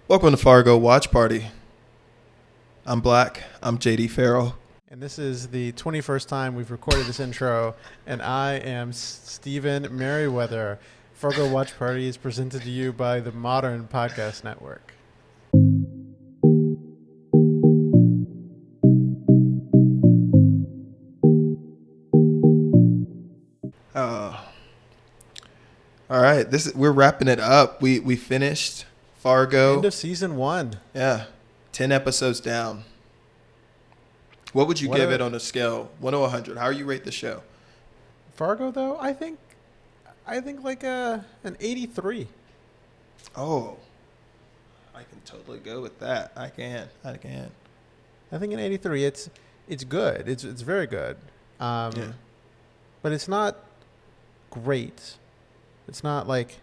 Welcome to Fargo Watch Party. I'm Black. I'm JD Farrell. And this is the 21st time we've recorded this intro, and I am Stephen Merriweather. Fargo Watch Party is presented to you by the Modern Podcast Network. All right, we're wrapping it up. We finished Fargo. End of season 1. Yeah, 10 episodes down. What would you give it on a scale 1 to 100? How do you rate the show? Fargo, though, I think like an 83. Oh, I can totally go with that. I can. I think an 83. It's good. It's very good. Yeah. But it's not great. It's not like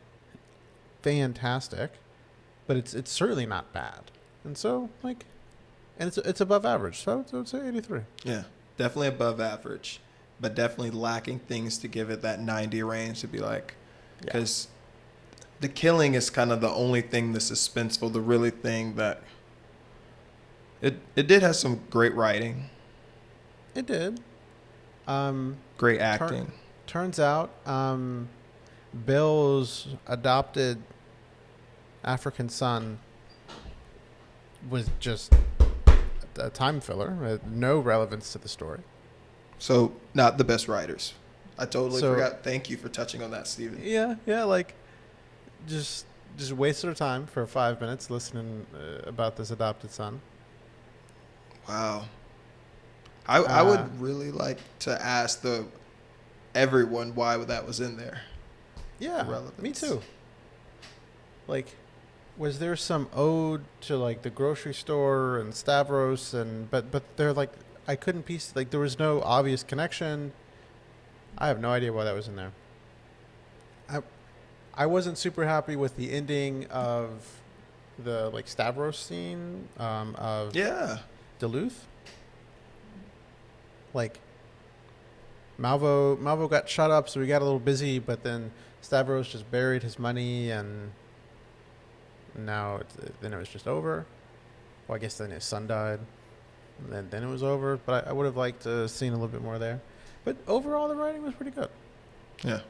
fantastic, but it's certainly not bad. And so it's above average. So I would say 83. Yeah, definitely above average, but definitely lacking things to give it that 90 range to be like, because the killing is kind of the only thing, the suspenseful, the really thing that it did have some great writing. It did. Great acting. Turns out, Bill's adopted African son was just a time filler, had no relevance to the story. So, not the best writers. I totally forgot. Thank you for touching on that, Steven. Yeah, like just wasted our time for 5 minutes listening about this adopted son. Wow. I would really like to ask everyone why that was in there. Yeah, me too. Like, was there some ode to like the grocery store and Stavros but they're like, I couldn't piece, like there was no obvious connection. I have no idea why that was in there. I wasn't super happy with the ending of the like Stavros scene of Duluth. Like Malvo got shut up, so we got a little busy, but then Stavros just buried his money, and now then it was just over. Well, I guess then his son died, and then it was over. But I would have liked to have seen a little bit more there. But overall, the writing was pretty good. Yeah.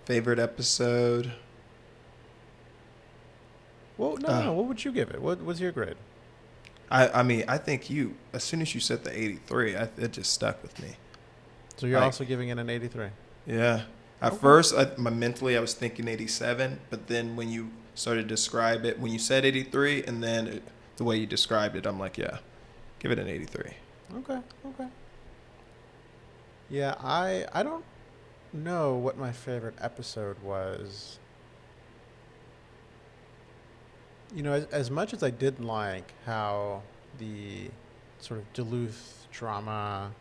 Favorite episode? Well, no. What would you give it? What was your grade? I mean, I think as soon as you said the 83, it just stuck with me. So you're also giving it an 83? Yeah. At first, mentally, I was thinking 87, but then when you started to describe it, when you said 83, and then the way you described it, I'm like, yeah, give it an 83. Okay. Yeah, I don't know what my favorite episode was. You know, as much as I didn't like how the sort of Duluth drama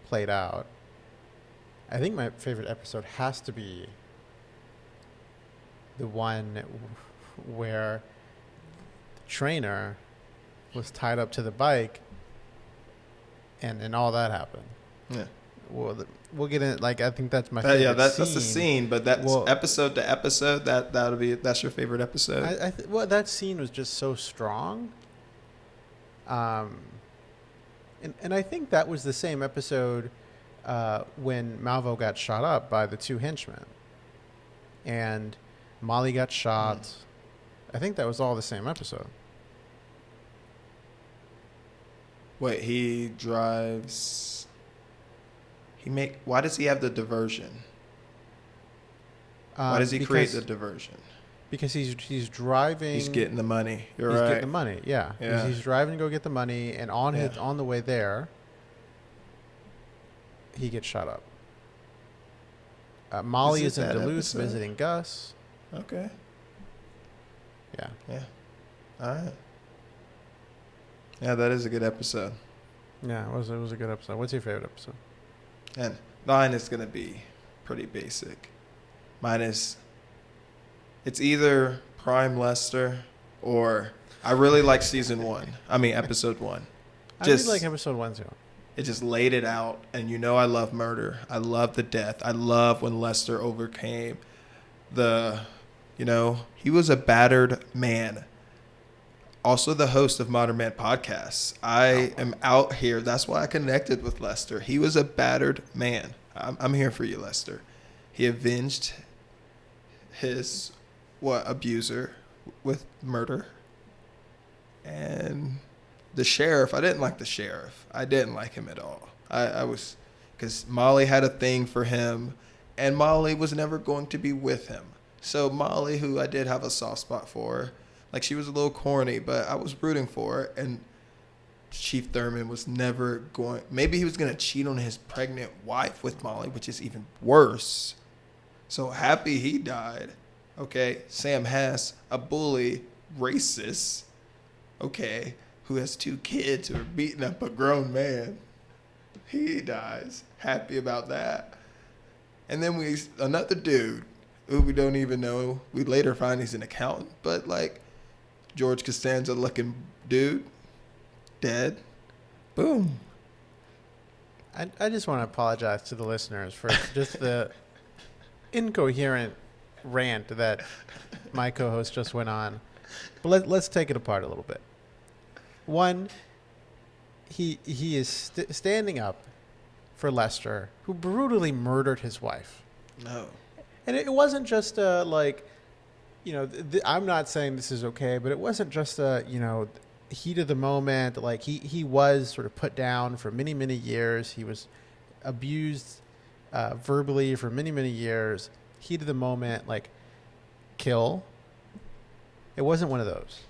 played out, I think my favorite episode has to be the one where the trainer was tied up to the bike and all that happened. Yeah. Well, we'll get in. Like, I think that's my favorite. Yeah, that's the scene. But that's episode to episode. That's your favorite episode. That scene was just so strong. And I think that was the same episode when Malvo got shot up by the two henchmen, and Molly got shot. I think that was all the same episode. Wait, he drives. Why does he have the diversion? Why does he create the diversion? Because he's driving. He's getting the money. He's getting the money. Yeah. He's driving to go get the money, and on the way there, he gets shot up. Molly is in Duluth visiting Gus. Okay. Yeah. All right. Yeah, that is a good episode. Yeah, it was a good episode. What's your favorite episode? And mine is going to be pretty basic. It's either Prime Lester or I really like episode 1. I did like episode 1 too. It just laid it out, and I love murder. I love the death. I love when Lester overcame the You know, he was a battered man. Also the host of Modern Man Podcasts. I am out here. That's why I connected with Lester. He was a battered man. I'm here for you, Lester. He avenged his abuser with murder. And the sheriff, I didn't like the sheriff. I didn't like him at all. I was, because Molly had a thing for him, and Molly was never going to be with him. So Molly, who I did have a soft spot for, like, she was a little corny, but I was rooting for her. And Chief Thurman was never going, maybe he was going to cheat on his pregnant wife with Molly, which is even worse. So happy he died. Okay, Sam Hess, a bully, racist, okay, who has 2 kids who are beating up a grown man. He dies. Happy about that. And then another dude who we don't even know. We later find he's an accountant, but like George Costanza looking dude, dead. Boom. I just want to apologize to the listeners for just the incoherent rant that my co-host just went on. But let's take it apart a little bit. One, he is standing up for Lester, who brutally murdered his wife. No. And it wasn't just like, you know, I'm not saying this is okay, but it wasn't just a, you know, heat of the moment. Like he was sort of put down for many, many years. He was abused verbally for many, many years. Heat of the moment, like kill. It wasn't one of those.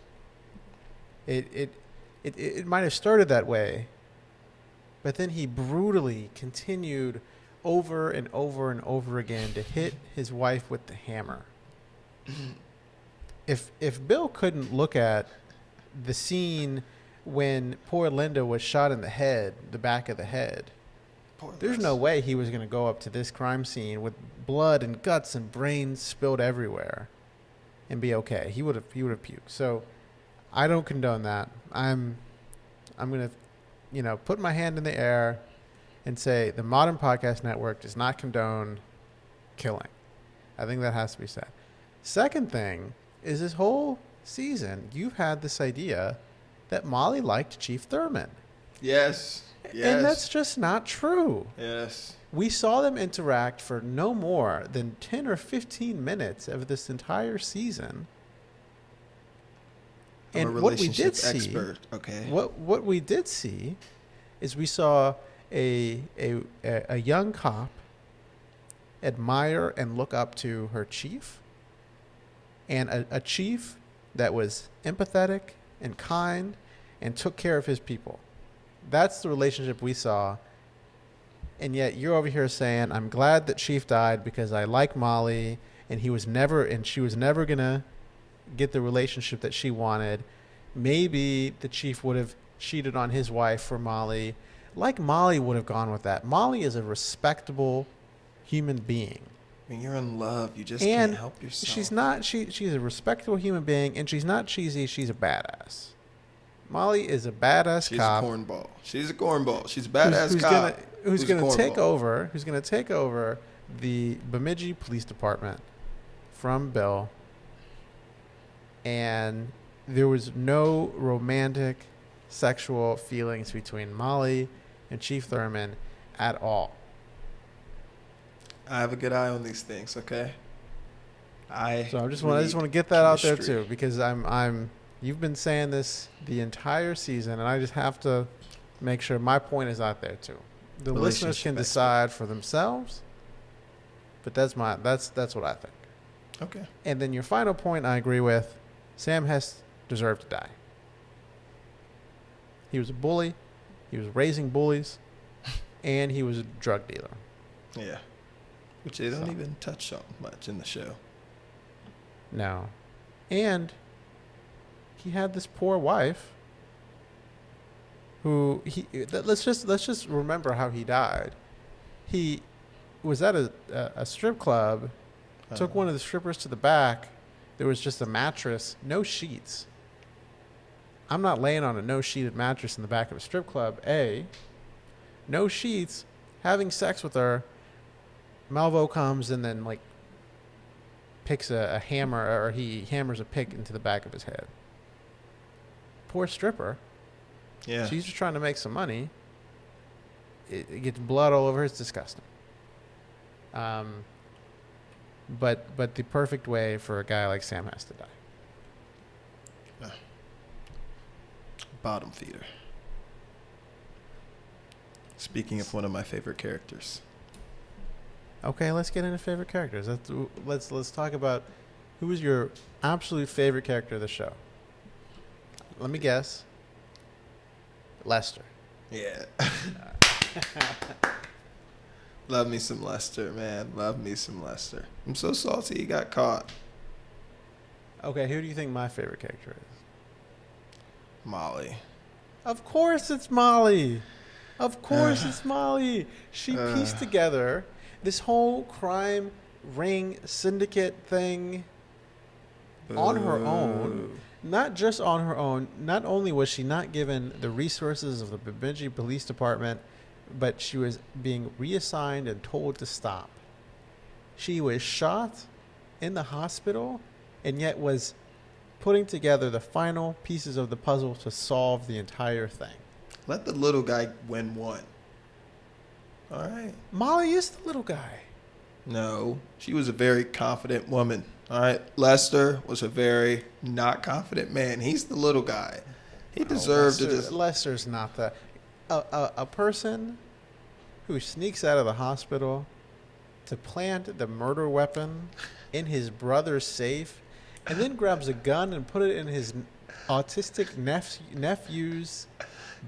It might have started that way, but then he brutally continued over and over and over again to hit his wife with the hammer. If Bill couldn't look at the scene when poor Linda was shot in the head, the back of the head, there's no way he was going to go up to this crime scene with blood and guts and brains spilled everywhere and be okay. He would have puked. So I don't condone that. I'm going to, you know, put my hand in the air and say the Modern Podcast Network does not condone killing. I think that has to be said. Second thing is this whole season, you've had this idea that Molly liked Chief Thurman. Yes. And that's just not true. Yes. We saw them interact for no more than 10 or 15 minutes of this entire season. And what we did see, what we did see is we saw a young cop admire and look up to her chief, and a chief that was empathetic and kind and took care of his people. That's the relationship we saw. And yet you're over here saying, I'm glad that Chief died because I like Molly, and she was never going to get the relationship that she wanted. Maybe the Chief would have cheated on his wife for Molly. Like Molly would have gone with that. Molly is a respectable human being. When you're in love, you just can't help yourself. She's a respectable human being, and she's not cheesy. She's a badass. Molly is a badass cop. She's a cornball. She's a badass cop. Who's going to take over the Bemidji Police Department from Bill. And there was no romantic sexual feelings between Molly and Chief Thurman at all. I have a good eye on these things, okay? I just want to get that out there too, because you've been saying this the entire season, and I just have to make sure my point is out there too. The listeners can decide for themselves, but that's what I think. Okay. And then your final point, I agree with. Sam Hess deserved to die. He was a bully. He was raising bullies, and he was a drug dealer. Yeah. Which they don't even touch on much in the show. No. And he had this poor wife who let's just remember how he died. He was at a strip club, took one of the strippers to the back. There was just a mattress, no sheets. I'm not laying on a no-sheeted mattress in the back of a strip club. No sheets, having sex with her. Malvo comes and then, like, picks a hammer, or he hammers a pick into the back of his head. Poor stripper. Yeah. She's just trying to make some money. It gets blood all over her. It's disgusting. But the perfect way for a guy like Sam has to die. Bottom feeder. Speaking of one of my favorite characters. Okay, let's get into favorite characters. Let's talk about who is your absolute favorite character of the show. Let me guess. Lester. Yeah. Love me some Lester, man. Love me some Lester. I'm so salty he got caught. Okay, who do you think my favorite character is? Molly. Of course it's Molly. Of course it's Molly. She pieced together this whole crime ring syndicate thing on her own. Not just on her own. Not only was she not given the resources of the Bemidji Police Department, but she was being reassigned and told to stop. She was shot in the hospital and yet was putting together the final pieces of the puzzle to solve the entire thing. Let the little guy win one. All right. Molly is the little guy. No, she was a very confident woman. All right. Lester was a very not confident man. He's the little guy. He deserved to just. Lester's not the. A person who sneaks out of the hospital to plant the murder weapon in his brother's safe and then grabs a gun and put it in his autistic nephew's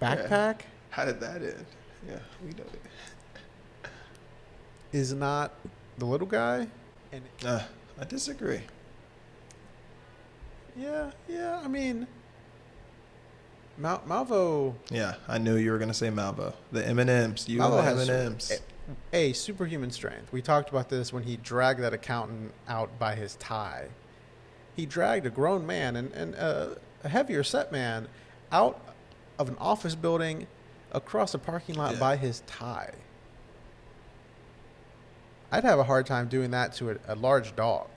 backpack. Yeah. How did that end? Yeah, we know it. Is not the little guy. And I disagree. Yeah. I mean, Malvo. Yeah, I knew you were gonna say Malvo. The M&Ms. You Malvo and the has M&Ms. a superhuman strength. We talked about this when he dragged that accountant out by his tie. He dragged a grown man and a heavier set man out of an office building across a parking lot by his tie. I'd have a hard time doing that to a large dog.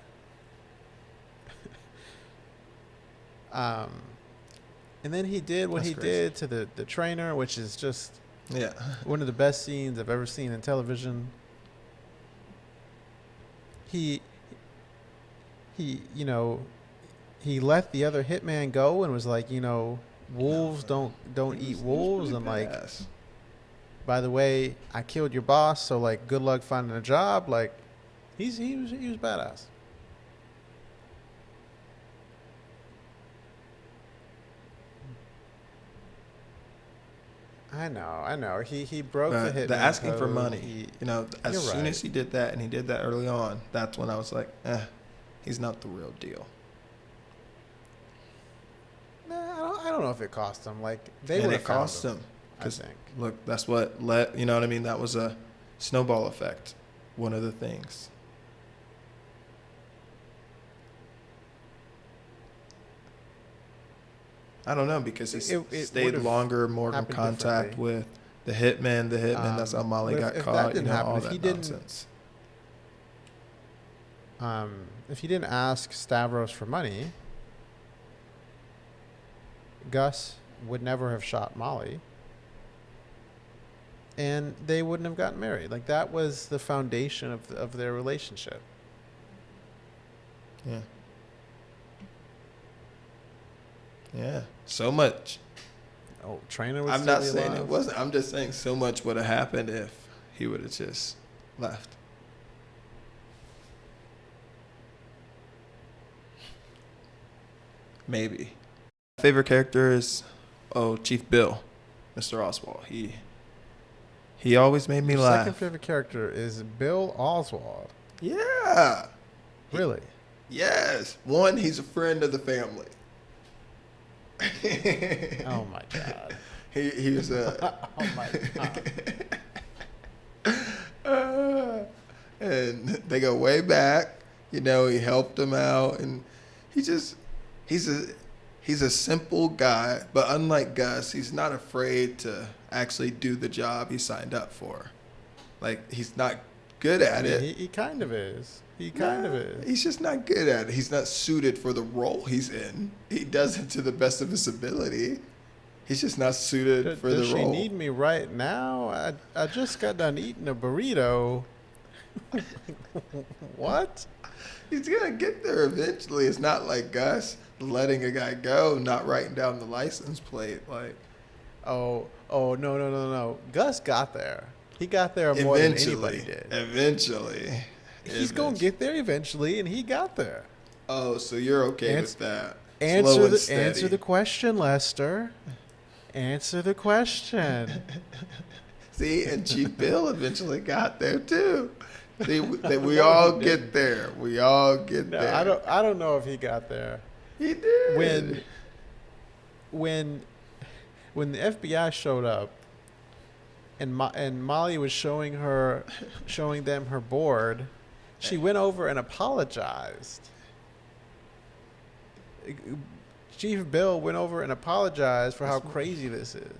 And then he did what That's he crazy. did to the trainer, which is just Yeah. one of the best scenes I've ever seen in television. He let the other hitman go and was like, wolves don't eat wolves, and like, badass. by the way, I killed your boss, so like, good luck finding a job. Like, he was badass. I know. He broke the hitman the asking for code. money. As You're soon right. as he did that, and he did that early on, that's when I was like, he's not the real deal. Nah, I don't know if it cost him. Like, they And would it have found cost him. him. I 'Cause think. Look, that's what you know what I mean? That was a snowball effect. One of the things. I don't know, because he It stayed would've longer, more in happened contact differently. with the hitman. That's how Molly but got if caught. that didn't happen, all if that he didn't- nonsense. If he didn't ask Stavros for money, Gus would never have shot Molly, and they wouldn't have gotten married. Like, that was the foundation of their relationship. Yeah. Yeah. So much. Oh, trainer would I'm still not be saying alive. it wasn't. I'm just saying so much would have happened if he would have just left. Maybe. My favorite character is Chief Bill, Mr. Oswald. He always made me Your laugh. second favorite character is Bill Oswald. Yeah. Really? Yes. One, he's a friend of the family. Oh my god. He was a. Oh my god. And they go way back. He helped him out, and he's a simple guy. But unlike Gus, he's not afraid to actually do the job he signed up for. Like, he's not good at it. He kind of is. He kind of Nah, is. he's just not good at it. He's not suited for the role he's in. He does it to the best of his ability. He's just not suited for the Does she role. need me right now? I just got done eating a burrito. What? He's gonna get there eventually. It's not like Gus letting a guy go, not writing down the license plate. Like Oh, no. Gus got there. He got there more than anybody did. Eventually. He's going to get there eventually, and he got there. Oh, so you're okay with that? Slow Answer and the steady. question, Lester. Answer the question. See, and Chief Bill eventually got there too. See, we all get there. We all get No, there. I don't know if he got there. He did. When the FBI showed up and Molly was showing them her board, she went over and apologized. Chief Bill went over and apologized for how crazy this is.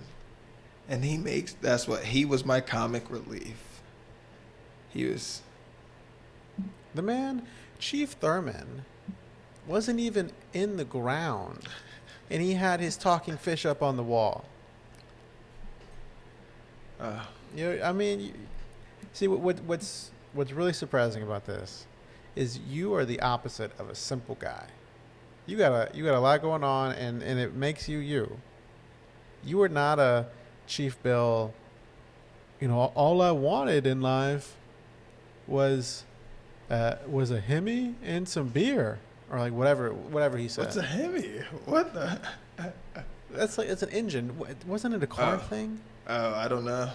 And he was my comic relief. He was. The man, Chief Thurman, wasn't even in the ground, and he had his talking fish up on the wall. See what's really surprising about this is you are the opposite of a simple guy. You got a lot going on, and it makes you you. You are not a Chief Bill. All I wanted in life was a Hemi and some beer, or like whatever he said. What's a Hemi? What the? That's like, it's an engine. Wasn't it a car Oh. thing? Oh, I don't know.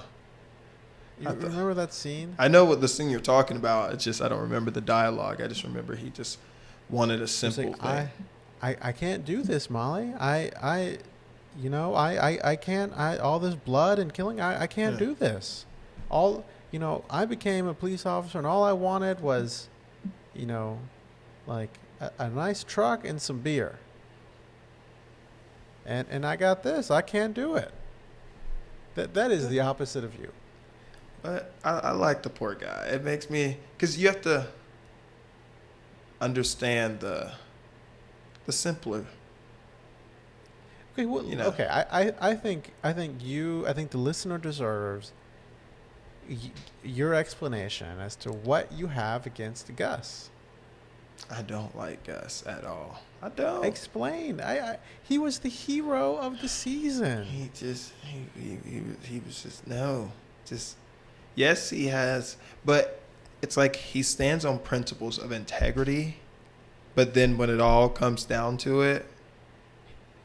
You remember that scene? I know what the scene you're talking about. It's just I don't remember the dialogue. I just remember he just wanted a simple It's like, thing. I can't do this, Molly. I can't. All this blood and killing. I can't Yeah. do this. I became a police officer, and all I wanted was, like a nice truck and some beer. And I got this. I can't do it. That is the opposite of you. But I like the poor guy. It makes me, because you have to understand the simpler. Okay, well, okay. I think the listener deserves your explanation as to what you have against Gus. I don't like Gus at all. I don't. Explain. He was the hero of the season. He was just yes, he has, but it's like he stands on principles of integrity, but then when it all comes down to it,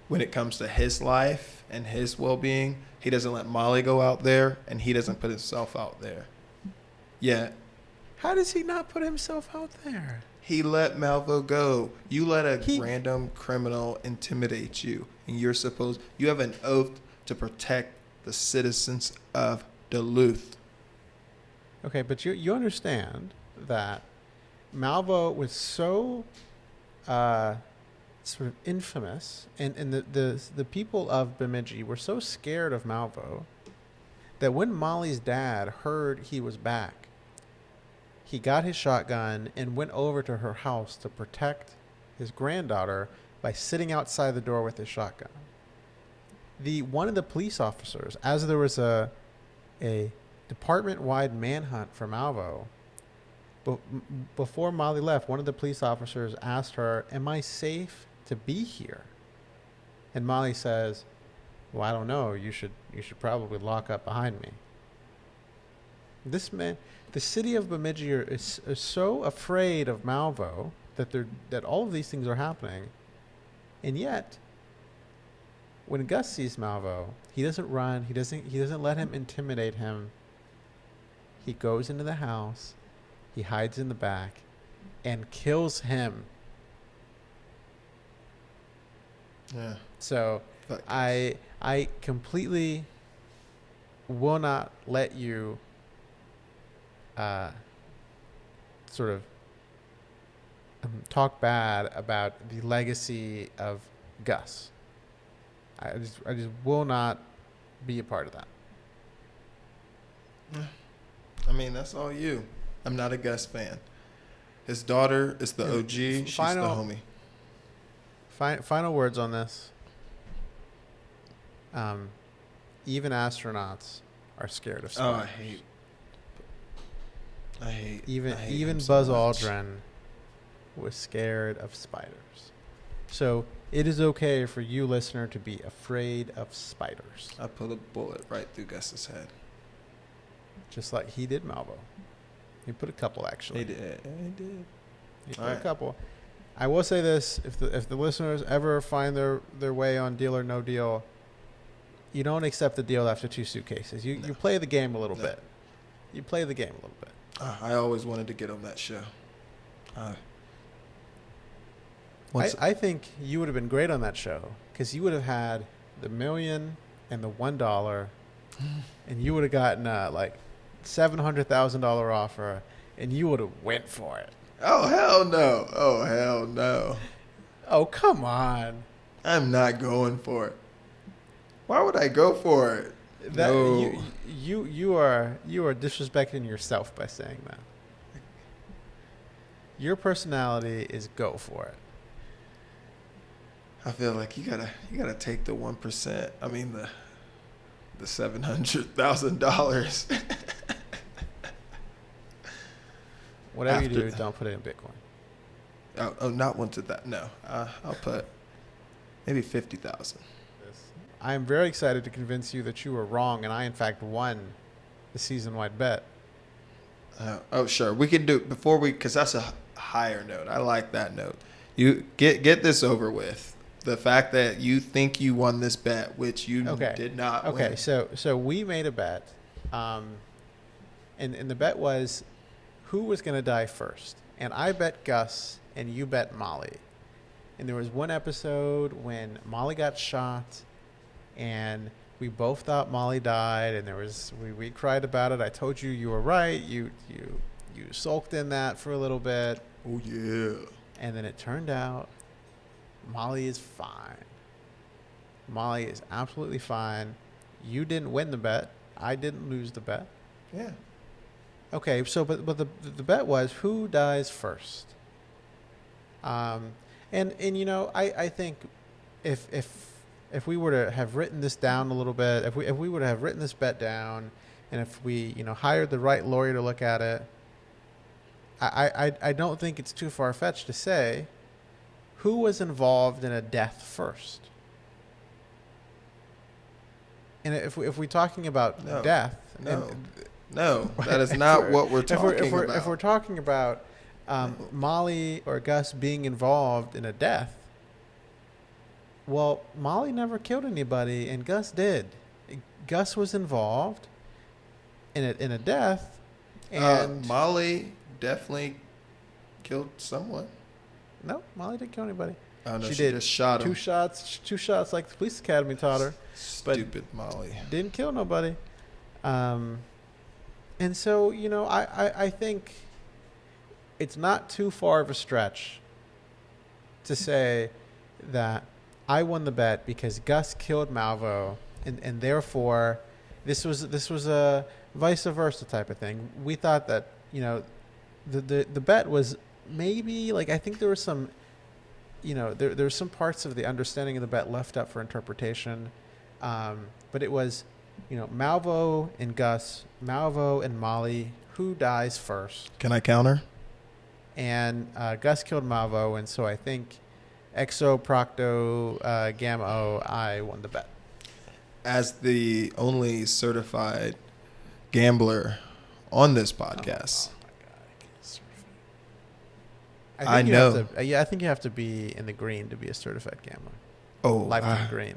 when it comes to his life and his well-being, he doesn't let Molly go out there, and he doesn't put himself out there. Yeah. How does he not put himself out there? He let Malvo go. You let a random criminal intimidate you, and you have an oath to protect the citizens of Duluth. Okay, but you understand that Malvo was so sort of infamous, and the people of Bemidji were so scared of Malvo that when Molly's dad heard he was back, he got his shotgun and went over to her house to protect his granddaughter by sitting outside the door with his shotgun. One of the police officers, as there was a department-wide manhunt for Malvo, before Molly left, one of the police officers asked her, "Am I safe to be here?" And Molly says, "Well, I don't know. You should probably lock up behind me." This man, the city of Bemidji is so afraid of Malvo that all of these things are happening, and yet, when Gus sees Malvo, he doesn't run. He doesn't let him intimidate him. He goes into the house, he hides in the back, and kills him. Yeah. So I completely will not let you sort of talk bad about the legacy of Gus. I just will not be a part of that. I mean, that's all you. I'm not a Gus fan. His daughter is the Yeah, OG. She's the final- homie. Final words on this. Even astronauts are scared of Oh, spiders. I hate Even him so Buzz much. Aldrin was scared of spiders. So it is okay for you, listener, to be afraid of spiders, I put a bullet right through Gus's head. just like he did Malvo. He put a couple actually. He did. He put All a right. couple. I will say this: if the listeners ever find their way on Deal or No Deal, you don't accept the deal after 2 suitcases. You play the game a little No. bit. You play the game a little bit. I always wanted to get on that show. I think you would have been great on that show because you would have had the $1 million and the $1, and you would have gotten like $700,000 offer, and you would have went for it. Oh hell no! Oh hell no! Oh, come on. I'm not going for it. Why would I go for it? That No. you are disrespecting yourself by saying that. Your personality is go for it. I feel like you gotta take the 1%. I mean the $700,000. Whatever you After- do, don't put it in Bitcoin. Oh, not one to that. No, I'll put maybe 50,000. I am very excited to convince you that you were wrong, and I in fact won the season-wide bet. Oh, sure. We can do it before because that's a higher note. I like that note. You get this over with. The fact that you think you won this bet, which you did not Okay, win. so we made a bet, and the bet was who was going to die first. And I bet Gus, and you bet Molly. And there was one episode when Molly got shot, and we both thought Molly died, and we cried about it. I told you you were right. You sulked in that for a little bit, Oh yeah. and then it turned out Molly is fine. Molly is absolutely fine. You didn't win the bet. I didn't lose the bet. Yeah. Okay, so but the bet was who dies first. And you know I think if we were to have written this down a little bit, if we would have written this bet down, and if we hired the right lawyer to look at it, I don't think it's too far fetched to say who was involved in a death first. And if we're talking about No. death, No. No, that is not what we're talking about. If we're talking about Molly or Gus being involved in a death, well, Molly never killed anybody, and Gus did. Gus was involved in a death, and Molly definitely killed someone. no, Molly didn't kill anybody. Oh no, She she did just shot him. Two shots like the police academy taught her. Stupid Molly. Didn't kill nobody. And so, I think it's not too far of a stretch to say that I won the bet because Gus killed Malvo, and therefore this was a vice versa type of thing. We thought that, the bet was maybe, like, I think there was some, there's some parts of the understanding of the bet left up for interpretation. But it was, Malvo and Gus, Malvo and Molly, who dies first? Can I counter? And Gus killed Malvo, and so I think Exo, Procto, Gamma O, I won the bet. As the only certified gambler on this podcast, Oh my God, I can't surf it. I think know. I think you have to be in the green to be a certified gambler. oh, Lifetime green.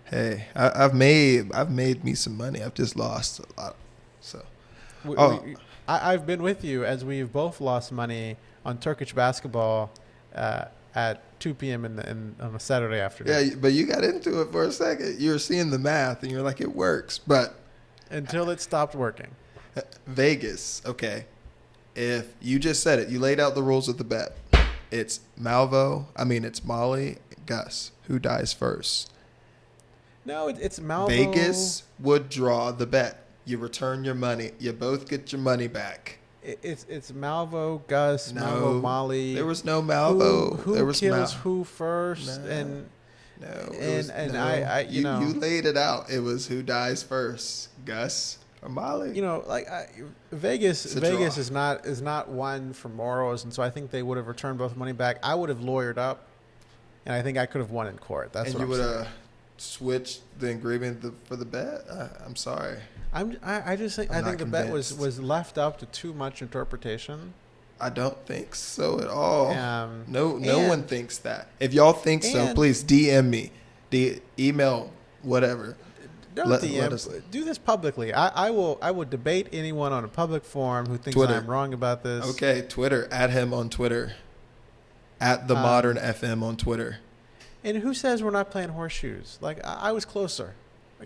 hey, I've made me some money. I've just lost a lot. So, I've been with you as we've both lost money on Turkish basketball at 2 p.m. on a Saturday afternoon. yeah, but you got into it for a second. You were seeing the math, and you're like, it works. But Until it stopped working. Vegas, okay. If you just said it, you laid out the rules of the bet. It's it's Molly, Gus. Who dies first? No, it's Malvo. Vegas would draw the bet. You return your money. You both get your money back. It's Malvo, Gus, No, Malvo, Molly. there was no Malvo. Who there was kills who first? No. And No, and no. I you know, you laid it out. It was who dies first, Gus or Molly. you know, like Vegas It's a Vegas draw. is not one for morals, and so I think they would have returned both money back. I would have lawyered up, and I think I could have won in court. That's and what you I'm would saying. have switched the ingredient for the bet. I'm sorry. I just think I'm I not think the bet convinced. was left up to too much interpretation. I don't think so at all. No and- one thinks that. If y'all think so, and- please DM me, email, whatever. Don't Let DM. us- Do this publicly. I will debate anyone on a public forum who thinks Twitter. I'm wrong about this. Okay, Twitter. Add him on Twitter. At the Modern FM on Twitter. And who says we're not playing horseshoes? Like I was closer.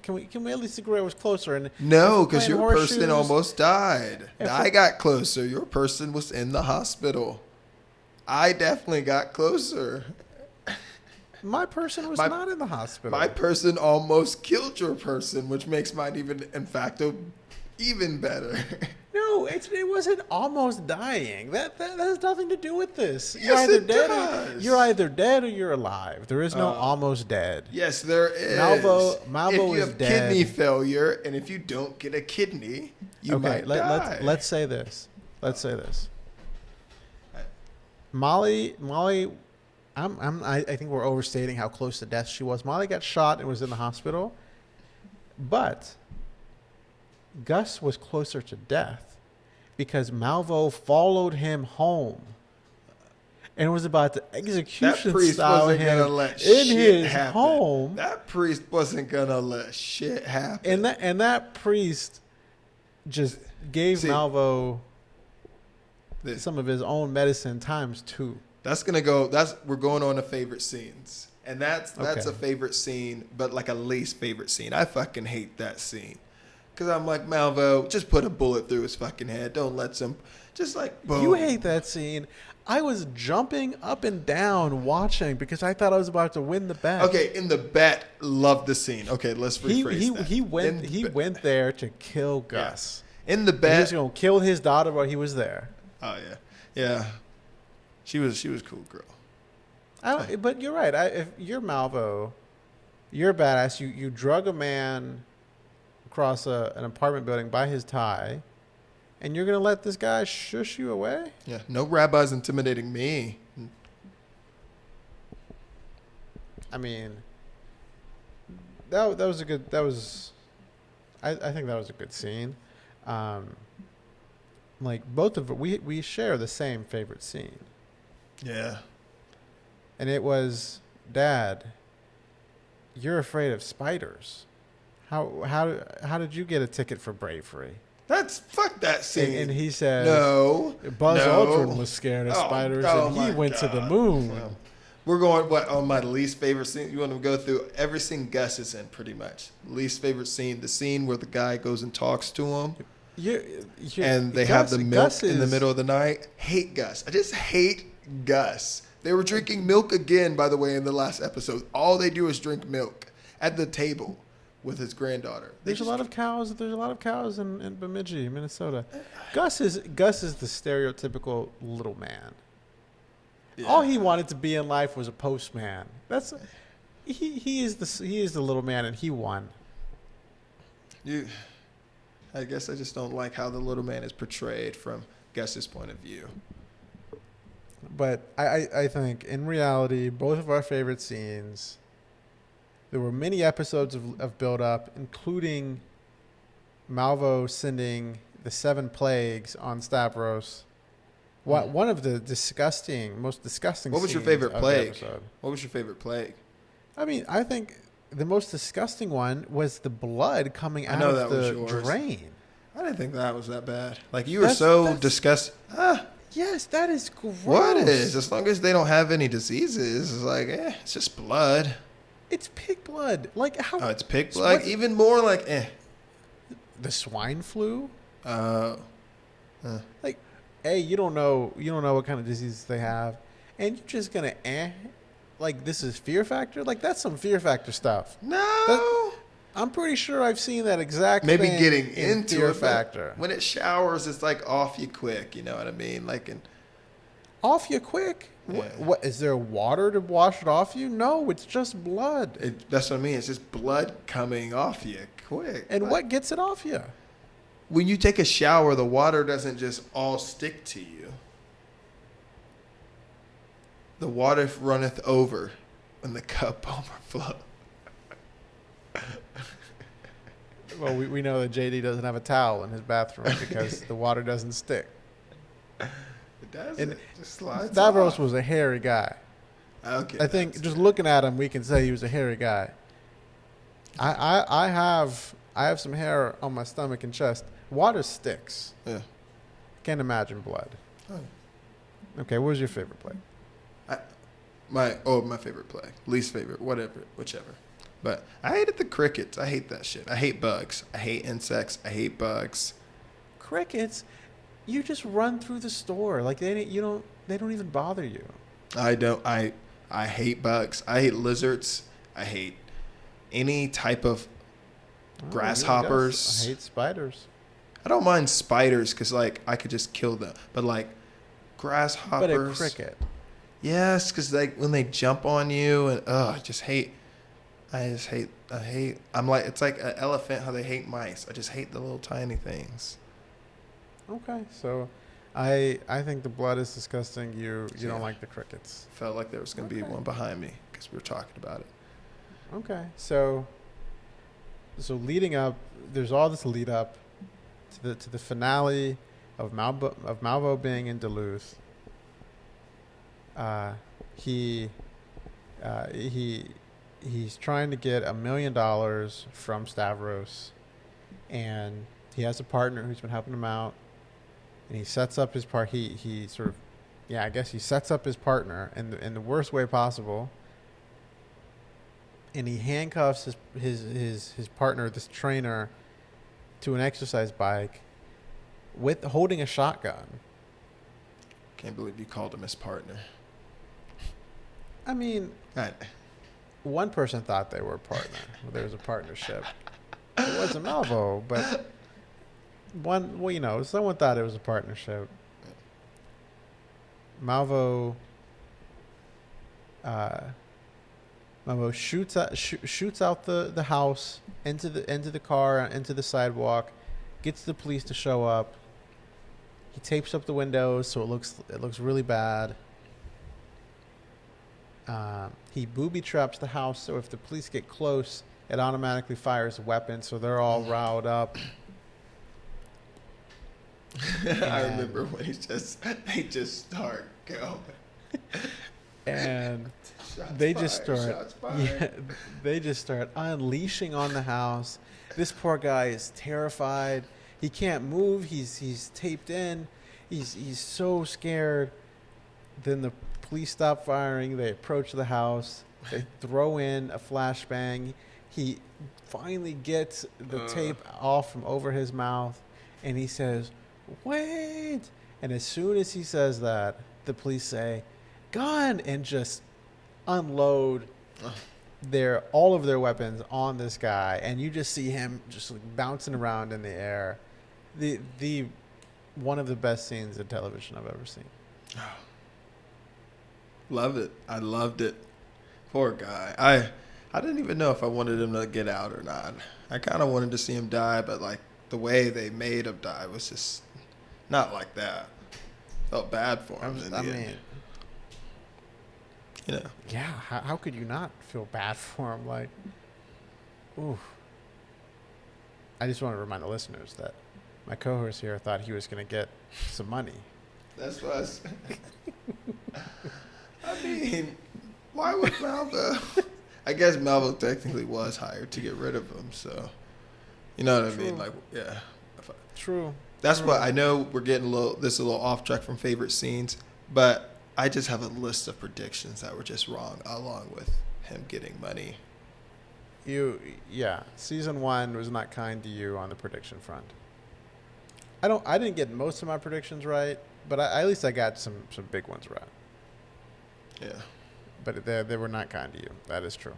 Can we at least agree I was closer? And No, if we're because playing your person horseshoes- almost died. If I we- got closer. Your person was in the hospital. I definitely got closer. My person was My- not in the hospital. My person almost killed your person, which makes mine even, in fact, even better. No, it wasn't almost dying. That has nothing to do with this. Yes, it does. You're either dead or you're alive. There is no almost dead. Yes, there is. Malvo if you is have dead. kidney failure, and if you don't get a kidney, you might die. let's say this. Let's say this. Molly, I think we're overstating how close to death she was. Molly got shot and was in the hospital, but Gus was closer to death because Malvo followed him home and was about to That execution priest style wasn't him gonna let in shit his happen. home. That priest wasn't gonna let shit happen. And that priest just gave See, Malvo This- some of his own medicine times 2. We're going on to favorite scenes. And that's Okay. a favorite scene, but like a least favorite scene. I fucking hate that scene. Cause I'm like, Malvo, just put a bullet through his fucking head. Don't let some just like boom. You hate that scene. I was jumping up and down watching because I thought I was about to win the bet. Okay, in the bet, love the scene. Okay, let's rephrase that. He In the went there to kill Gus. In the He was bet. going to kill his daughter while he was there. Oh yeah, yeah. She was a cool girl. But you're right. If you're Malvo, you're a badass. You drug a man across an apartment building by his tie, and you're going to let this guy shush you away? Yeah, no rabbis intimidating me. I mean, that was a good. That was, I think that was a good scene. Like both of we share the same favorite scene, Yeah. and it was, Dad, you're afraid of spiders. How did you get a ticket for bravery? Fuck that scene. And he says, no. Buzz no. Aldrin was scared of spiders, oh and my he went to the God. moon. Well, we're going on my least favorite scene. You want to go through every scene Gus is in, pretty much. Least favorite scene, the scene where the guy goes and talks to him, and they have the milk in the middle of the night. Hate Gus. I just hate Gus. They were drinking milk again, by the way, in the last episode. All they do is drink milk at the table with his granddaughter. There's a lot of cows. There's a lot of cows in Bemidji, Minnesota. Gus is the stereotypical little man. Yeah. All he wanted to be in life was a postman. He is the little man, and he won. I guess I just don't like how the little man is portrayed from Gus's point of view. But I think in reality, both of our favorite scenes. There were many episodes of build up, including Malvo sending the 7 plagues on Stavros. One of the most disgusting. What was your scenes favorite of the plague? episode. What was your favorite plague? I mean, I think the most disgusting one was the blood coming I out know of that was the yours. drain. I didn't think that was that bad. Like, you were That's- disgusted. Yes, that is gross. What is? As long as they don't have any diseases, it's like, it's just blood. It's pig blood. Like how? Oh, it's pig blood? What- Even more like, The swine flu. Like, hey, you don't know what kind of diseases they have, and you're just gonna like this is Fear Factor. Like that's some Fear Factor stuff. No. I'm pretty sure I've seen that exact Maybe thing getting in into Fear it, but Factor. when it showers, it's like off you quick. You know what I mean? Like, Off you quick? yeah. What is there water to wash it off you? No, it's just blood. That's what I mean. It's just blood coming off you quick. And Like, what gets it off you? when you take a shower, the water doesn't just all stick to you. The water runneth over when the cup overflows. Well, we know that JD doesn't have a towel in his bathroom because the water doesn't stick. It does. And It just slides Stavros off. was a hairy guy. Okay. I think that's just good. looking at him, we can say he was a hairy guy. I have some hair on my stomach and chest. Water sticks. Yeah. Can't imagine blood. Oh. Okay, what was your favorite play? My favorite play, least favorite, whichever. But I hated the crickets. I hate that shit. I hate bugs. I hate insects. I hate bugs. Crickets. You just run through the store like they don't even bother you. I don't. I hate bugs. I hate lizards. I hate any type of Oh, grasshoppers. I hate spiders. I don't mind spiders because like I could just kill them. But like grasshoppers. But a cricket. Yes, because like when they jump on you and I just hate. I'm like it's like an elephant how they hate mice. I just hate the little tiny things. Okay, so I think the blood is disgusting. You Yeah. don't like the crickets. Felt like there was gonna be Okay. one behind me because we were talking about it. Okay, so leading up, there's all this lead up to the finale of Malvo being in Duluth. He's trying to get $1 million from Stavros, and he has a partner who's been helping him out, and he sets up his part. He sort of, I guess he sets up his partner in the worst way possible. And he handcuffs his partner, this trainer, to an exercise bike with holding a shotgun. Can't believe you called him his partner. I mean, I, one person thought they were a partner. There was a partnership. It wasn't Malvo, but someone thought it was a partnership. Malvo shoots out the house into the car, into the sidewalk, gets the police to show up. He tapes up the windows so it looks really bad. He booby traps the house so if the police get close, it automatically fires a weapon, so they're all riled up. I remember when they just start going. And Shots they fired, just start shots fired. they just start unleashing on the house. This poor guy is terrified. He can't move. He's taped in. He's so scared. Then the police stop firing. They approach the house. They throw in a flashbang. He finally gets the tape off from over his mouth, and he says, "Wait!" And as soon as he says that, the police say, "Gun!" and just unload all of their weapons on this guy, and you just see him just like bouncing around in the air. The one of the best scenes in television I've ever seen. Love it. I loved it. Poor guy. I didn't even know if I wanted him to get out or not. I kind of wanted to see him die, but like the way they made him die was just not like that. Felt bad for him. You know. Yeah, how could you not feel bad for him? Like, ooh. I just want to remind the listeners that my co-host here thought he was going to get some money. That's what I was. I mean, why would Malvo? I guess Malvo technically was hired to get rid of him, so you know what I mean. Like, yeah. True. That's what I know. We're getting this is a little off track from favorite scenes, but I just have a list of predictions that were just wrong, along with him getting money. Season 1 was not kind to you on the prediction front. I didn't get most of my predictions right, but at least I got some big ones right. Yeah. But they were not kind to you. That is true.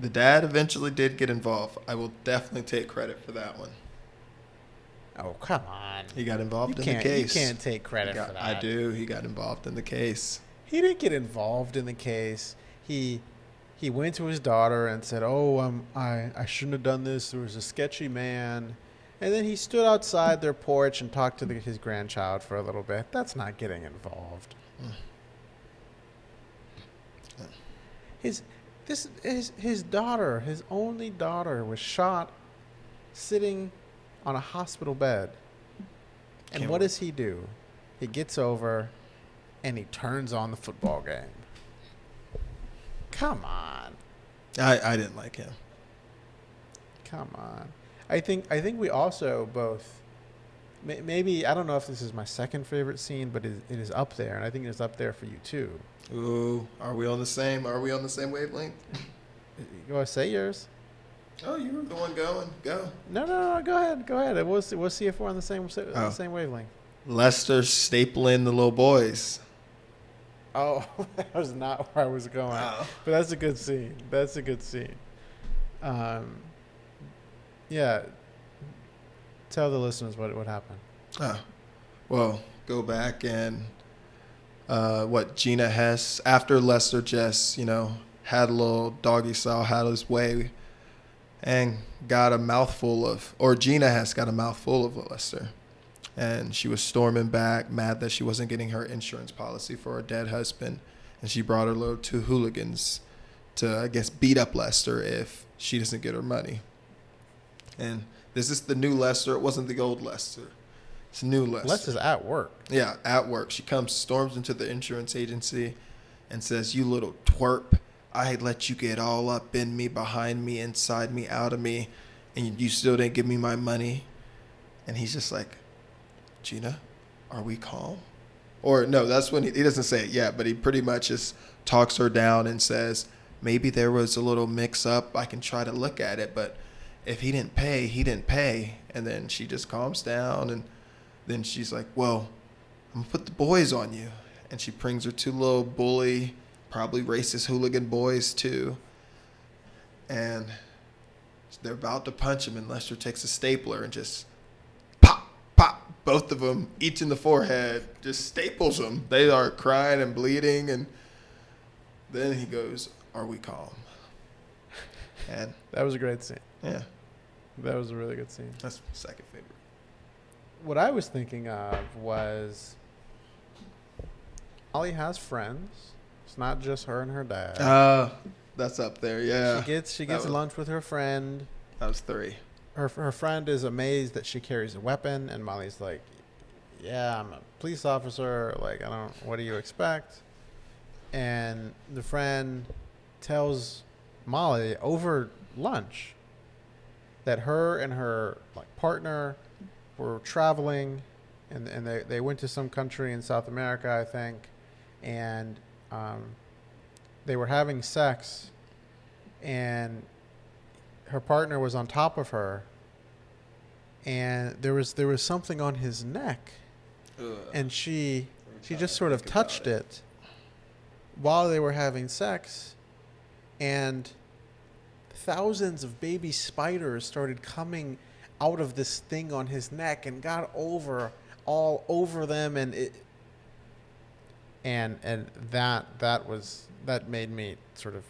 The dad eventually did get involved. I will definitely take credit for that one. Oh, come on. He got involved in the You case. can't take credit for that. I do. He got involved in the case. He didn't get involved in the case. He went to his daughter and said, "Oh, I shouldn't have done this. There was a sketchy man." And then he stood outside their porch and talked to his grandchild for a little bit. That's not getting involved. His daughter, his only daughter, was shot sitting on a hospital bed. And what does he do? He gets over and he turns on the football game. Come on. I didn't like him. Come on. I think we also both, maybe, I don't know if this is my second favorite scene, but it is up there, and I think it's up there for you too. Ooh, are we on the same wavelength? You want to say yours? Oh, you were the one going. Go. No, go ahead. And we'll see if we're on the same wavelength. Lester stapling the little boys. Oh, that was not where I was going. Oh. But that's a good scene. Yeah. Tell the listeners what happened. Oh. Well, go back and Gina Hess, after Lester just, had a little doggy style, had his way, and got a mouthful of, or Gina Hess got a mouthful of Lester. And she was storming back, mad that she wasn't getting her insurance policy for her dead husband. And she brought her little two hooligans to, I guess, beat up Lester if she doesn't get her money. And this is the new Lester. It wasn't the old Lester. It's new Lester. Lester's at work. Yeah, at work. She storms into the insurance agency and says, "You little twerp, I let you get all up in me, behind me, inside me, out of me, and you still didn't give me my money." And he's just like, "Gina, are we calm?" Or no, that's when he doesn't say it yet, but he pretty much just talks her down and says, "Maybe there was a little mix up. I can try to look at it, but if he didn't pay, he didn't pay." And then she just calms down, and then she's like, "Well, I'm going to put the boys on you." And she brings her two little bully, probably racist hooligan boys too. And they're about to punch him, and Lester takes a stapler and just pop, both of them, each in the forehead, just staples them. They are crying and bleeding, and then he goes, "Are we calm?" And that was a great scene. Yeah. That was a really good scene. That's my second favorite. What I was thinking of was Molly has friends. It's not just her and her dad. That's up there, yeah. She gets lunch with her friend. That was 3. Her friend is amazed that she carries a weapon, and Molly's like, "Yeah, I'm a police officer. Like, what do you expect?" And the friend tells Molly over lunch that her and her partner were traveling, and they went to some country in South America, I think, and they were having sex, and her partner was on top of her, and there was something on his neck. Ugh. And she just sort of touched it while they were having sex, and thousands of baby spiders started coming out of this thing on his neck and got all over them, and that made me sort of,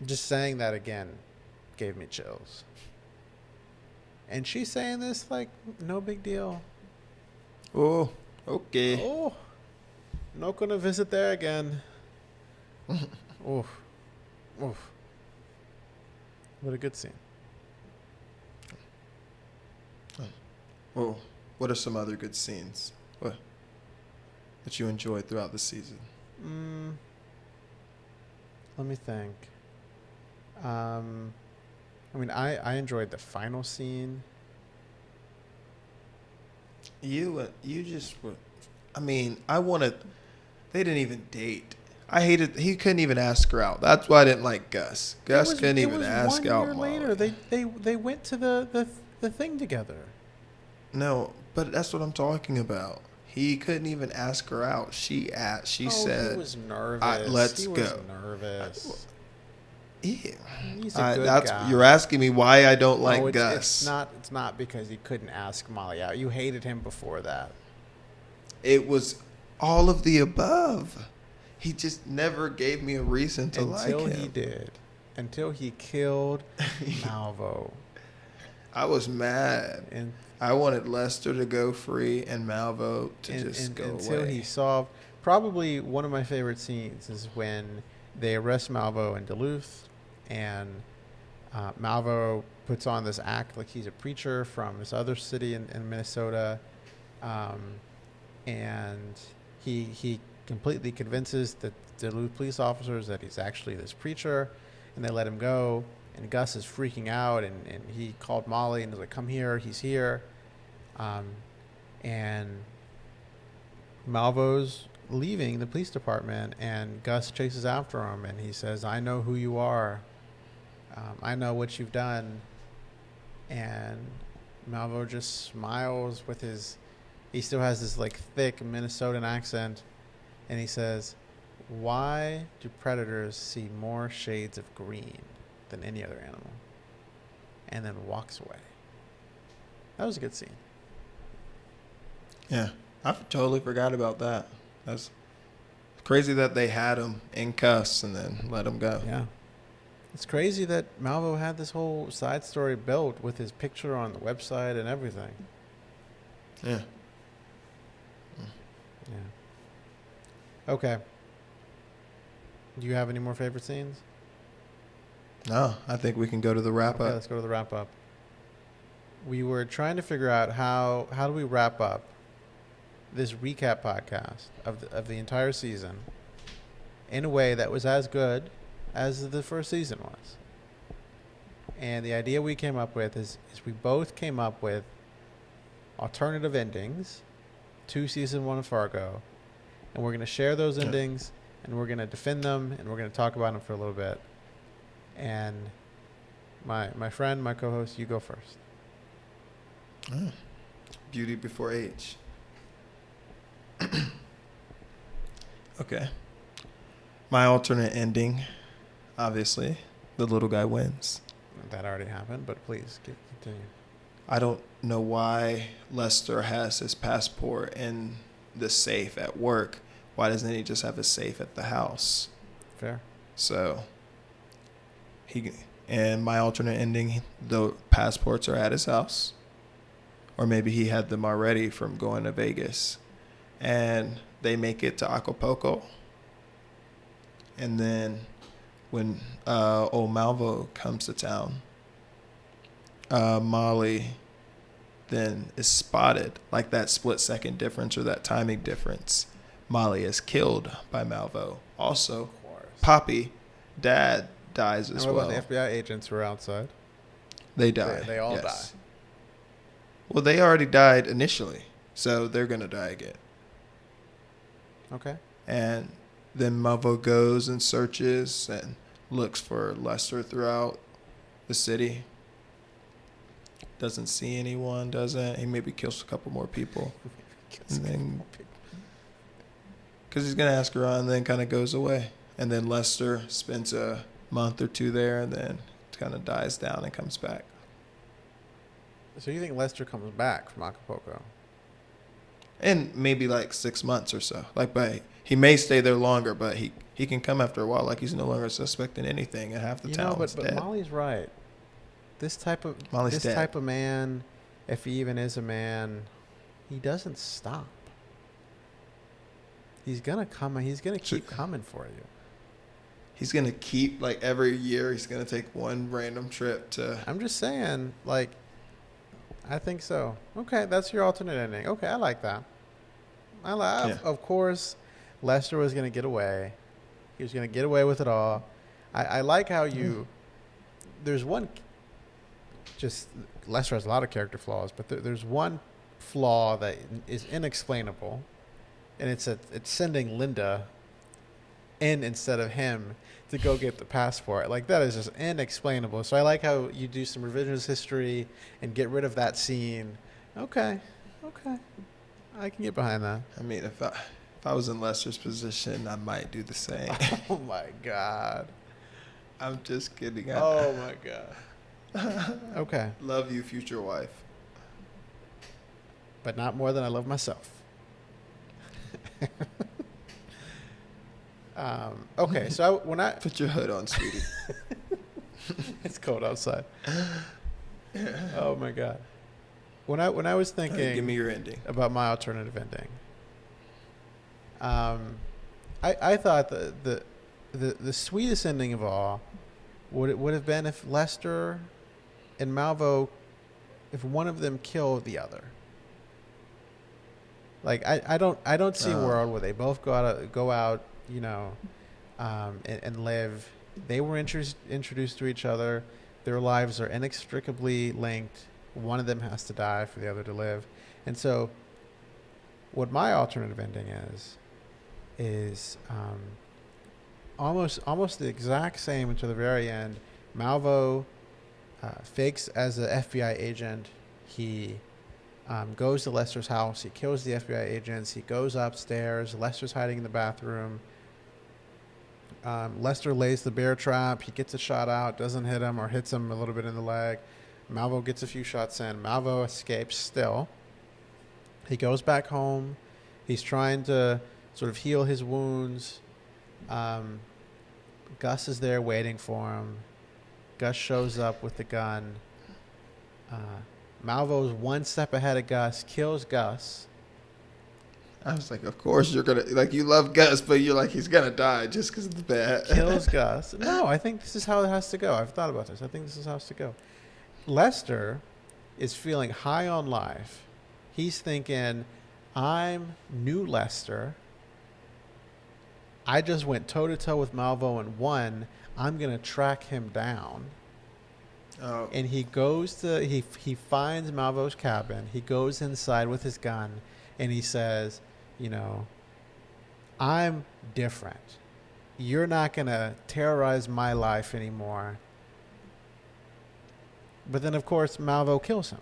just saying that again gave me chills. And she's saying this like no big deal. Oh, okay. Oh, not gonna visit there again. Oof. What a good scene. Well, what are some other good scenes that you enjoyed throughout the season? Let me think. I enjoyed the final scene. You just were. They didn't even date. I hated. He couldn't even ask her out. That's why I didn't like Gus. Gus couldn't even ask out. 1 year later, they went to the thing together. No, but that's what I'm talking about. He couldn't even ask her out. She said, he was nervous. Let's he go. was nervous. Yeah. He's a good guy. You're asking me why I don't like No, Gus. It's not because he couldn't ask Molly out. You hated him before that. It was all of the above. He just never gave me a reason to like him. Until he did. Until he killed Malvo. I was mad. And I wanted Lester to go free and Malvo to just go until away. he solved. Probably one of my favorite scenes is when they arrest Malvo in Duluth, and Malvo puts on this act like he's a preacher from this other city in Minnesota, and he completely convinces the Duluth police officers that he's actually this preacher, and they let him go. And Gus is freaking out, and he called Molly and was like, "Come here, he's here," and Malvo's leaving the police department, and Gus chases after him, and he says, "I know who you are. I know what you've done." And Malvo just smiles with he still has this like thick Minnesotan accent, and he says, "Why do predators see more shades of green than any other animal?" And then walks away. That was a good scene. Yeah, I totally forgot about that. That's crazy that they had him in cuffs and then let him go. Yeah. It's crazy that Malvo had this whole side story built with his picture on the website and everything. Yeah. Yeah. Okay. Do you have any more favorite scenes? No, I think we can go to the wrap Okay, up. let's go to the wrap up. We were trying to figure out how do we wrap up this recap podcast of the entire season in a way that was as good as the first season was. And the idea we came up with is we both came up with alternative endings to season 1 of Fargo, and we're going to share those endings, and we're going to defend them, and we're going to talk about them for a little bit. And my friend, my co-host, you go first. Beauty before age. Okay. My alternate ending, obviously, the little guy wins. That already happened, but please continue. I don't know why Lester has his passport in the safe at work. Why doesn't he just have a safe at the house? Fair. So, and my alternate ending, the passports are at his house. Or maybe he had them already from going to Vegas. And they make it to Acapulco. And then when old Malvo comes to town, Molly then is spotted. Like that split-second difference or that timing difference. Molly is killed by Malvo. Also, Poppy, Dad, dies as well. And what about the FBI agents who are outside? They die. They all die. Well, they already died initially, so they're going to die again. Okay. And then Malvo goes and searches and looks for Lester throughout the city. Doesn't see anyone, doesn't. He maybe kills a couple more people. And then, because he's going to ask around and then kind of goes away. And then Lester spends a month or two there and then kind of dies down and comes back. So you think Lester comes back from Acapulco? And maybe like 6 months or so. But he may stay there longer, but he can come after a while. Like he's no longer suspecting anything, and half the town's dead. But Molly's right. This type of man, if he even is a man, he doesn't stop. He's gonna come. He's gonna keep coming for you. He's gonna keep like every year. He's gonna take one random trip to. I'm just saying, like. I think so. Okay, that's your alternate ending. Okay, I like that. Of course, Lester was going to get away. He was going to get away with it all. I like how you... There's one... Just... Lester has a lot of character flaws, but there's one flaw that is inexplainable, and it's sending Linda in instead of him to go get the passport. Like, that is just inexplainable. So I like how you do some revisionist history and get rid of that scene. Okay. I can get behind that. I mean, if I was in Lester's position, I might do the same. Oh, my God. I'm just kidding. Oh my god. Okay. Love you, future wife. But not more than I love myself. Okay, so when I Put your hood on, sweetie. it's cold outside. Oh my god. When I was thinking, Give me your ending about my alternative ending. I thought the sweetest ending of all would have been if Lester and Malvo, if one of them killed the other. Like I don't see a world where they both go out, you know, and live. They were introduced to each other. Their lives are inextricably linked. One of them has to die for the other to live. And so what my alternative ending is almost the exact same until the very end. Malvo fakes as an FBI agent. He goes to Lester's house. He kills the FBI agents. He goes upstairs. Lester's hiding in the bathroom. Lester lays the bear trap. He gets a shot out, doesn't hit him or hits him a little bit in the leg. Malvo gets a few shots in. Malvo escapes still. He goes back home. He's trying to sort of heal his wounds. Gus is there waiting for him. Gus shows up with the gun. Malvo's one step ahead of Gus, kills Gus. I was like, of course you're gonna like. You love Gus, but you're like, he's gonna die just because of the bat. Kills Gus. No, I think this is how it has to go. I've thought about this. I think this is how it has to go. Lester is feeling high on life. He's thinking, I'm new Lester. I just went toe-to-toe with Malvo and won. I'm going to track him down. Oh. And he goes to, he finds Malvo's cabin. He goes inside with his gun. And he says, you know, I'm different. You're not going to terrorize my life anymore. But then, of course, Malvo kills him.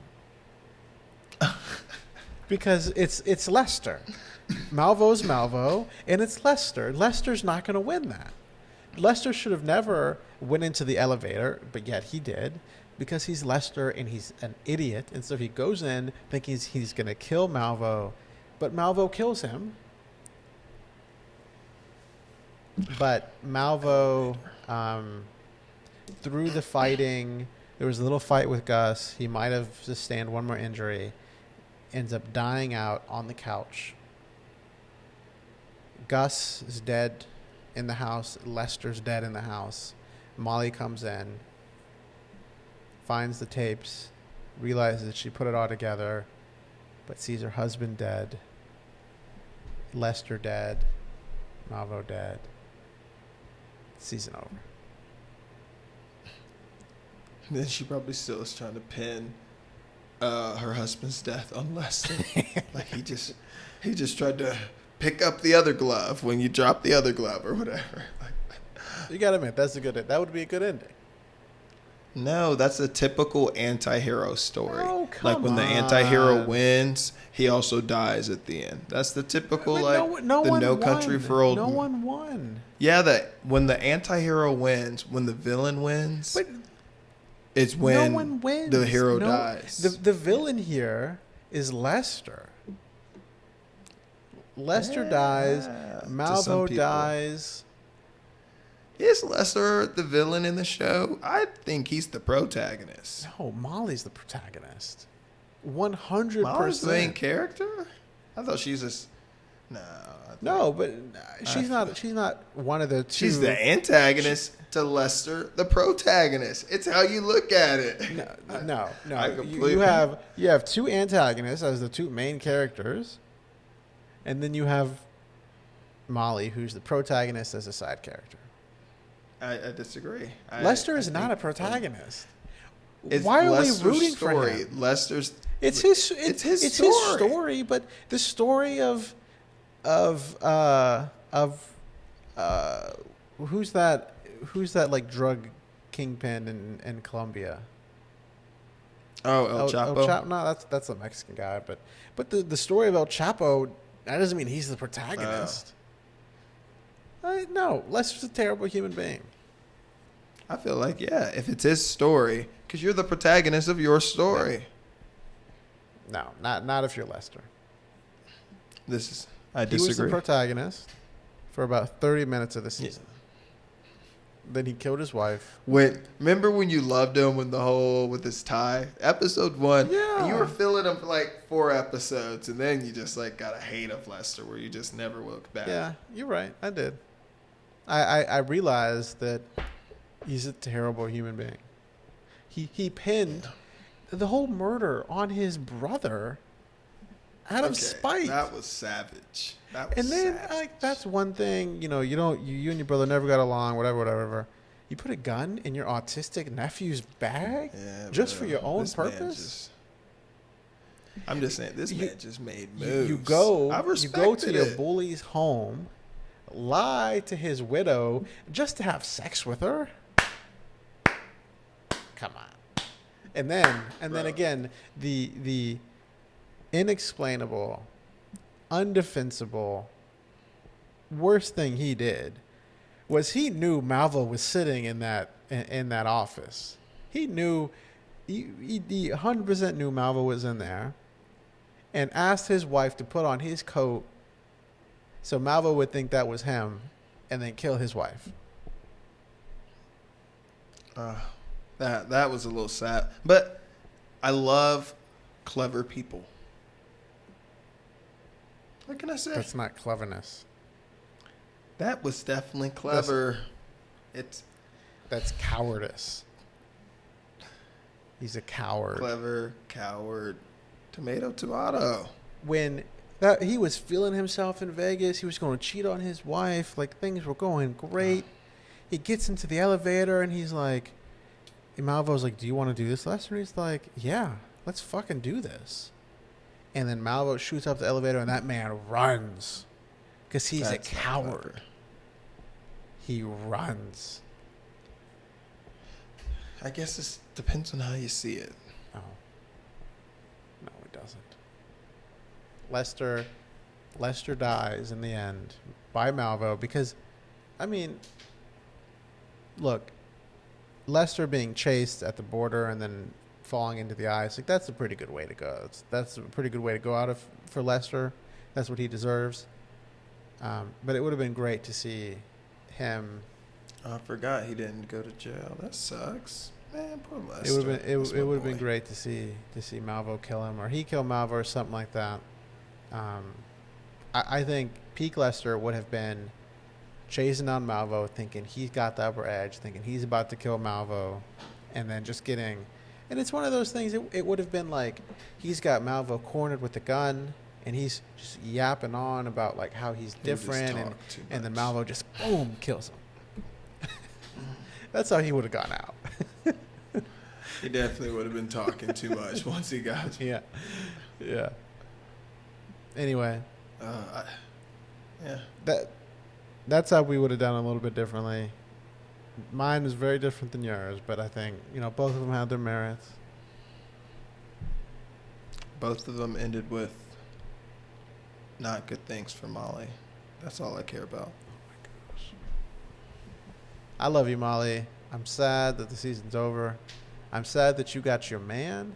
Because it's Lester. Malvo's Malvo, and it's Lester. Lester's not going to win that. Lester should have never went into the elevator, but yet he did, because he's Lester and he's an idiot. And so he goes in thinking he's going to kill Malvo, but Malvo kills him. But Malvo, through the fighting, there was a little fight with Gus. He might have sustained one more injury. Ends up dying out on the couch. Gus is dead in the house. Lester's dead in the house. Molly comes in, finds the tapes, realizes that she put it all together, but sees her husband dead, Lester dead, Malvo dead. Season over. Then she probably still is trying to pin her husband's death on Lester. Like he just tried to pick up the other glove when you drop the other glove or whatever. You gotta admit, that would be a good ending. No, that's a typical anti-hero story. Oh, come like when the anti-hero wins, he also dies at the end. That's the typical No Country for Old Men. No one won. Yeah, that when the anti-hero wins, when the villain wins, but it's when no one wins. the hero dies. The villain here is Lester. Lester dies. Malvo dies. Is Lester the villain in the show? I think he's the protagonist. No, Molly's the protagonist. 100%. Molly's the main character? I thought she's just... No, but she's not one of the two. She's the antagonist to Lester, the protagonist. It's how you look at it. No. completely... You have two antagonists as the two main characters, and then you have Molly, who's the protagonist as a side character. I disagree. Lester is not a protagonist. It's Why are Lester's we rooting story. for him? Lester's... It's his story, but the story of who's that like drug kingpin in Colombia? Oh, El Chapo. No, that's a Mexican guy, but the story of El Chapo, that doesn't mean he's the protagonist. No, Lester's a terrible human being. I feel like, yeah, if it's his story, because you're the protagonist of your story. No, not if you're Lester. I disagree. He was the protagonist for about 30 minutes of the season. Then he killed his wife. Remember when you loved him with his tie? Episode 1. Yeah. And you were feeling him for like 4 episodes, and then you just like got a hate of Lester where you just never look back. Yeah, you're right. I did. I realized that he's a terrible human being. He pinned the whole murder on his brother out of spite. That was savage. And then, like, that's one thing, you and your brother never got along, whatever. You put a gun in your autistic nephew's bag just for your own purpose? I'm just saying, this man just made moves. You go to your it. bully's home, lie to his widow just to have sex with her? Come on. And then again, the inexplainable, undefensible, worst thing he did was he knew Malvo was sitting in that office. He knew, he 100% knew Malvo was in there, and asked his wife to put on his coat so Malvo would think that was him, and then kill his wife. That was a little sad, but I love clever people. What can I say? That's not cleverness. That was definitely clever. That's cowardice. He's a coward. Clever, coward, tomato. When he was feeling himself in Vegas, he was going to cheat on his wife. Like, things were going great. He gets into the elevator and he's like, Malvo's like, do you want to do this, Lester? And he's like, yeah, let's fucking do this. And then Malvo shoots up the elevator and that man runs because he's a coward. He runs. I guess it depends on how you see it. No, it doesn't. Lester dies in the end by Malvo because, I mean, look, Lester being chased at the border and then falling into the ice, like, that's a pretty good way to go. That's a pretty good way to go out for Lester. That's what he deserves. But it would have been great to see him. I forgot he didn't go to jail. That sucks, man. Poor Lester. It would have been great to see Malvo kill him, or he kill Malvo, or something like that. I think peak Lester would have been chasing down Malvo, thinking he's got the upper edge, thinking he's about to kill Malvo, and then just getting. And it's one of those things. It would have been like he's got Malvo cornered with the gun, and he's just yapping on about like how he's different, and then Malvo just boom kills him. That's how he would have gone out. He definitely would have been talking too much once he got. Yeah. Anyway. That's how we would have done it a little bit differently. Mine was very different than yours, but I think, both of them had their merits. Both of them ended with not good things for Molly. That's all I care about. Oh my gosh. I love you, Molly. I'm sad that the season's over. I'm sad that you got your man,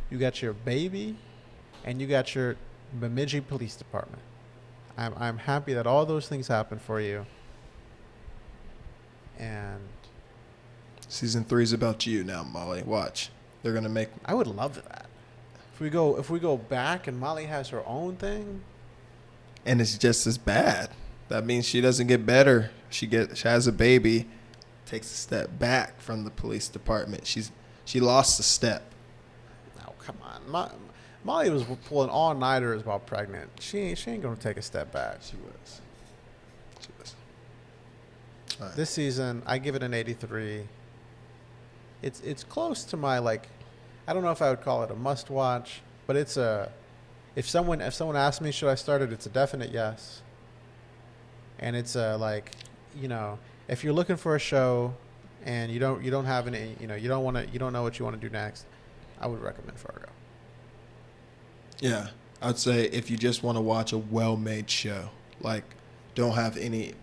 you got your baby, and you got your Bemidji Police Department. I'm happy that all those things happened for you. And season 3 is about you now, Molly. Watch. They're gonna make. I would love that. If we go back and Molly has her own thing, and it's just as bad. That means she doesn't get better. She has a baby, takes a step back from the police department. She lost a step. Oh, come on. Molly was pulling all-nighters while pregnant. She ain't going to take a step back. She was. Right. This season, I give it an 83. It's close to my, like, I don't know if I would call it a must-watch, but it's a, if someone asks me, should I start it, it's a definite yes. And it's a, like, if you're looking for a show and you don't have any, you don't know what you want to do next, I would recommend Fargo. Yeah, I'd say if you just want to watch a well-made show, like don't have any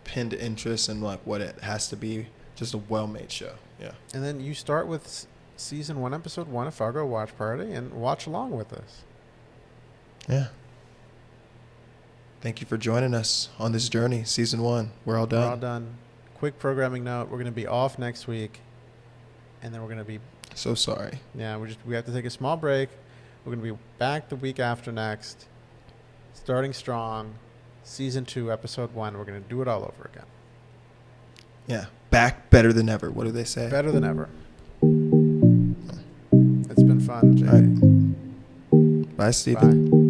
pinned interest in like what it has to be Just a well-made show. Yeah. And then you start with season 1, episode 1 of Fargo Watch Party and watch along with us. Yeah. Thank you for joining us on this journey. Season 1. We're all done. We're all done. Quick programming note. We're going to be off next week. And then we're going to be... So sorry. Yeah, we have to take a small break. We're going to be back the week after next. Starting strong. Season 2, episode 1. We're going to do it all over again. Yeah. Back better than ever. What do they say? Better than ever. It's been fun, JD. All right. Bye, Stephen. Bye.